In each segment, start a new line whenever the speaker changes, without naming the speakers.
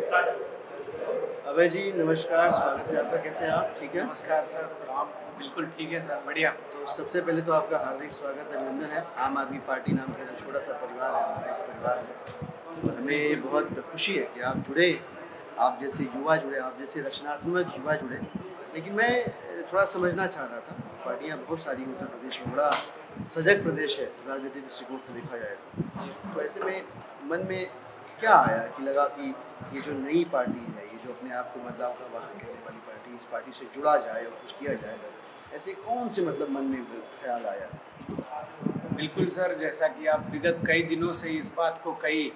अभय जी नमस्कार, स्वागत है आपका। कैसे हैं आप? ठीक है।
नमस्कार सर, प्रणाम। बिल्कुल ठीक है सर, बढ़िया।
तो सबसे पहले तो आपका हार्दिक स्वागत, अभिनंदन है। आम आदमी पार्टी नाम का जो छोटा सा परिवार है हमारे इस परिवार में, और हमें बहुत खुशी है कि आप जुड़े, आप जैसे युवा जुड़े, आप जैसे रचनात्मक युवा जुड़े। लेकिन मैं थोड़ा समझना चाह रहा था, पार्टियाँ बहुत सारी उत्तर प्रदेश में, बड़ा सजग प्रदेश है राजनीतिक दृष्टिकोण से देखा जाए तो ऐसे में मन में क्या आया कि लगा कि ये जो नई पार्टी है, ये जो अपने आप को बदलाव का वाहन कहने वाली पार्टी, इस पार्टी से जुड़ा जाए और कुछ किया जाए, ऐसे कौन से मतलब मन में ख्याल आया?
बिल्कुल सर, जैसा कि आप विगत कई दिनों से इस बात को कई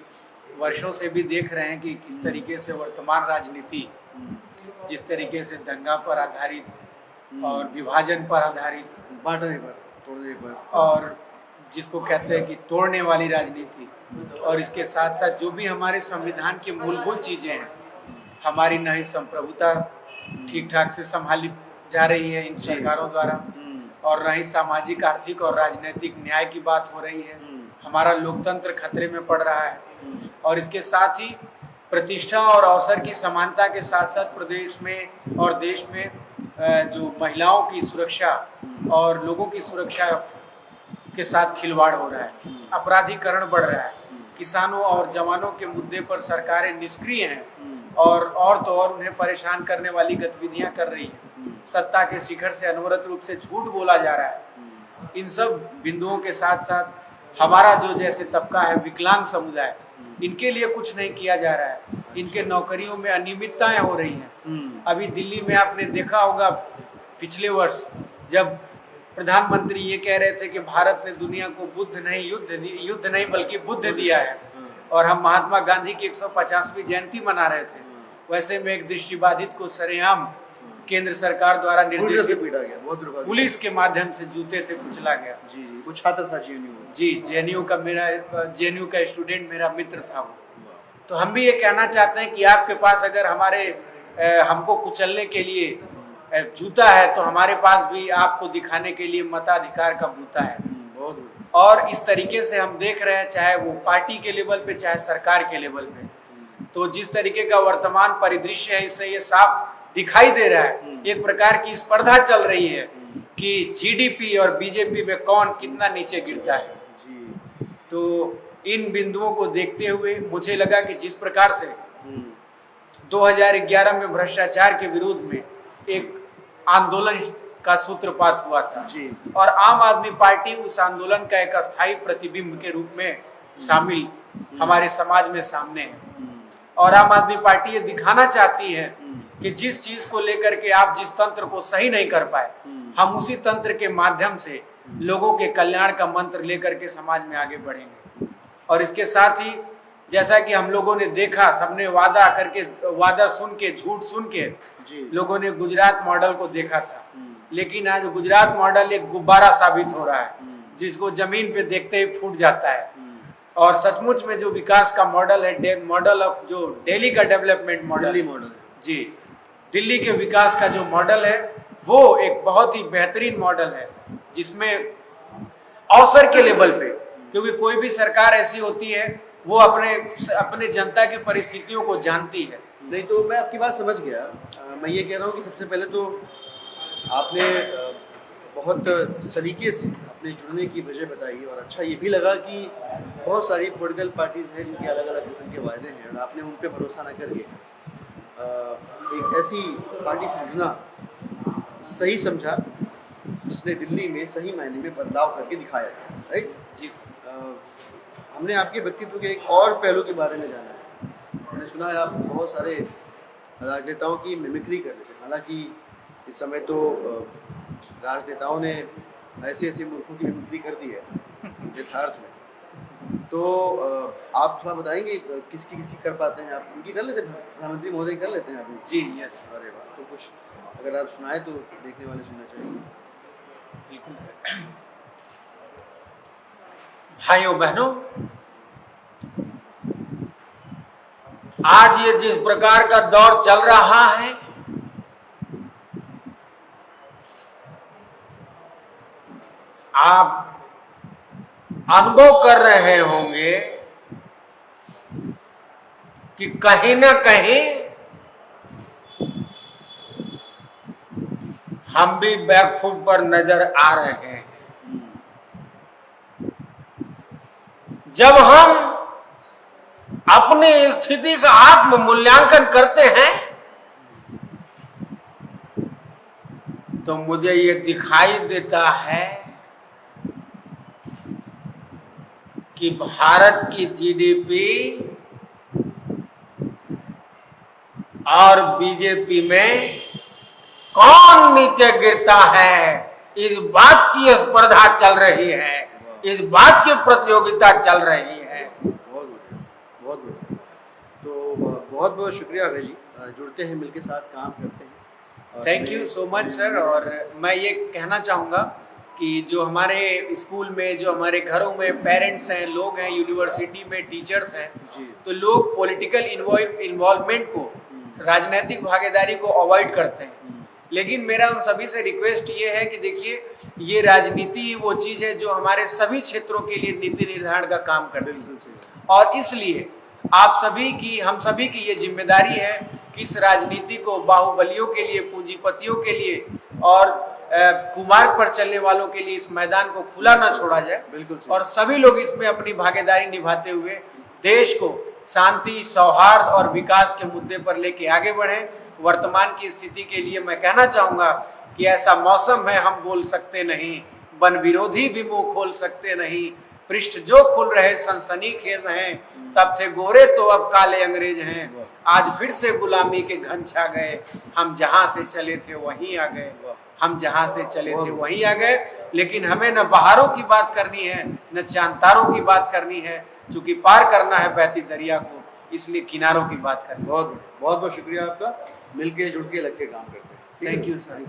वर्षों से भी देख रहे हैं कि किस तरीके से वर्तमान राजनीति जिस तरीके से दंगा पर आधारित और विभाजन पर आधारित,
बांटने पर, तोड़ने पर,
और जिसको कहते हैं कि तोड़ने वाली राजनीति, और इसके साथ साथ जो भी हमारे संविधान की मूलभूत चीज़ें हैं, हमारी नहीं संप्रभुता ठीक ठाक से संभाली जा रही है इन सरकारों द्वारा, और न ही सामाजिक, आर्थिक और राजनीतिक न्याय की बात हो रही है। हमारा लोकतंत्र खतरे में पड़ रहा है, और इसके साथ ही प्रतिष्ठा और अवसर की समानता के साथ साथ प्रदेश में और देश में जो महिलाओं की सुरक्षा और लोगों की सुरक्षा के साथ खिलवाड़ हो रहा है, अपराधीकरण बढ़ रहा है, किसानों और जवानों के मुद्दे पर सरकारें निष्क्रिय हैं और तो और उन्हें परेशान करने वाली गतिविधियां कर रही है। सत्ता के शिखर से अनवरत रूप से झूठ बोला जा रहा है। इन सब बिंदुओं के साथ साथ हमारा जो जैसे तबका है, विकलांग समुदाय, इनके लिए कुछ नहीं किया जा रहा है। इनके नौकरियों में अनियमितताएं हो रही हैं। अभी दिल्ली में आपने देखा होगा, पिछले वर्ष जब प्रधानमंत्री ये कह रहे थे कि भारत ने दुनिया को युद्ध नहीं बल्कि बुद्ध दिया है, और हम महात्मा गांधी की 150वीं जयंती मना रहे थे, वैसे में एक दृष्टिबाधित को सरेआम केंद्र सरकार द्वारा निर्देशित
पीटा गया, बहुत
पुलिस के माध्यम से जूते से कुचला गया।
जी जी, वो छात्र था जेएनयू।
जी, जेएनयू का स्टूडेंट मेरा मित्र था वो। तो हम भी ये कहना चाहते हैं कि आपके पास अगर हमको कुचलने के लिए जूता है, तो हमारे पास भी आपको दिखाने के लिए मताधिकार का बूता है। और इस तरीके से हम देख रहे हैं, चाहे वो पार्टी के लेवल पे, चाहे सरकार के लेवल पे, तो जिस तरीके का वर्तमान परिदृश्य है, इससे ये साफ दिखाई दे रहा है, एक प्रकार की स्पर्धा चल रही है कि जीडीपी और बीजेपी में कौन कितना नीचे गिरता है। तो इन बिंदुओं को देखते हुए मुझे लगा कि जिस प्रकार से 2011 में भ्रष्टाचार के विरोध में एक आंदोलन का सूत्रपात हुआ था जी, और आम आदमी पार्टी उस आंदोलन का एक अस्थायी प्रतिबिंब के रूप में शामिल हमारे समाज में सामने है। और आम आदमी पार्टी ये दिखाना चाहती है कि जिस चीज को लेकर के आप जिस तंत्र को सही नहीं कर पाए, हम उसी तंत्र के माध्यम से लोगों के कल्याण का मंत्र लेकर के समाज में आगे बढ़ेंगे। और इसके साथ ही जैसा कि हम लोगों ने देखा, सबने वादा सुन के, झूठ सुन के लोगों ने गुजरात मॉडल को देखा था, लेकिन आज गुजरात मॉडल एक गुब्बारा साबित हो रहा है, जिसको जमीन पे देखते ही फूट जाता है। और सचमुच में जो विकास का मॉडल है, मॉडल ऑफ जो दिल्ली का डेवलपमेंट मॉडल जी, दिल्ली के विकास का जो मॉडल है, वो एक बहुत ही बेहतरीन मॉडल है, जिसमें अवसर के लेवल पे, क्योंकि कोई भी सरकार ऐसी होती है वो अपने जनता की परिस्थितियों को जानती है।
नहीं, तो मैं आपकी बात समझ गया। मैं ये कह रहा हूँ कि सबसे पहले तो आपने बहुत सलीके से अपने जुड़ने की वजह बताई, और अच्छा ये भी लगा कि बहुत सारी पॉलिटिकल पार्टीज हैं जिनके अलग अलग किस्म के वायदे हैं, और आपने उन पर भरोसा न करके एक ऐसी पार्टी से जुड़ना सही समझा जिसने दिल्ली में सही मायने में बदलाव करके दिखाया है, राइट
जी।
हमने आपके व्यक्तित्व के एक और पहलू के बारे में जाना है। मैंने सुना है आप बहुत सारे राजनेताओं की मिमिक्री कर लेते हैं। हालांकि इस समय तो राजनेताओं ने ऐसे ऐसे मुल्कों की मिमिक्री कर दी है यथार्थ में। तो आप थोड़ा बताएंगे किसकी कर पाते हैं आप? उनकी कर लेते हैं, प्रधानमंत्री महोदय कर लेते हैं आप?
जी, यस।
अरे वाह, तो कुछ अगर आप सुनाए तो देखने वाले सुनना चाहिए।
बिल्कुल सर। भाइयों बहनों, आज ये जिस प्रकार का दौर चल रहा है, आप अनुभव कर रहे होंगे
कि कहीं ना कहीं हम भी बैकफुट पर नजर आ रहे हैं। जब हम अपनी स्थिति का आत्म मूल्यांकन करते हैं तो मुझे ये दिखाई देता है कि भारत की जीडीपी और बीजेपी में कौन नीचे गिरता है, इस बात की स्पर्धा चल रही है, इस बात की प्रतियोगिता चल रही है।
बहुत बढ़िया, बहुत बढ़िया। तो बहुत बहुत शुक्रिया अभय जी, जुड़ते हैं, मिलके साथ काम करते हैं।
Thank you so much sir. और मैं ये कहना चाहूँगा कि जो हमारे स्कूल में, जो हमारे घरों में पेरेंट्स हैं, लोग हैं, यूनिवर्सिटी में टीचर्स हैं, तो लोग पॉलिटिकल इन्वॉल्वमेंट को, राजनीतिक भागीदारी को अवॉइड करते हैं। लेकिन मेरा उन सभी से रिक्वेस्ट ये है कि देखिए, ये राजनीति वो चीज़ है जो हमारे सभी क्षेत्रों के लिए नीति निर्धारण का काम करती है, और इसलिए आप सभी की, हम सभी की ये जिम्मेदारी है कि इस राजनीति को बाहुबलियों के लिए, पूंजीपतियों के लिए और कुमार्ग पर चलने वालों के लिए इस मैदान को खुला ना छोड़ा जाए, और सभी लोग इसमें अपनी भागीदारी निभाते हुए देश को शांति, सौहार्द और विकास के मुद्दे पर लेके आगे बढ़े। वर्तमान की स्थिति के लिए मैं कहना चाहूंगा कि ऐसा मौसम है, हम बोल सकते नहीं, वन विरोधी भी मुंह खोल सकते नहीं, पृष्ठ जो खुल रहे सनसनीखेज हैं, तब थे गोरे तो अब काले अंग्रेज हैं, आज फिर से गुलामी के घन छा गए, हम जहां से चले थे वहीं आ गए, हम जहां से चले थे वहीं आ गए। लेकिन हमें न बहारों की बात करनी है, न चांतारों की बात करनी है, क्योंकि पार करना है बहती दरिया को, इसलिए किनारों की बात करनी है।
बहुत बहुत शुक्रिया आपका, मिलके जुड़ के लग के काम करते हैं।
Thank you sir.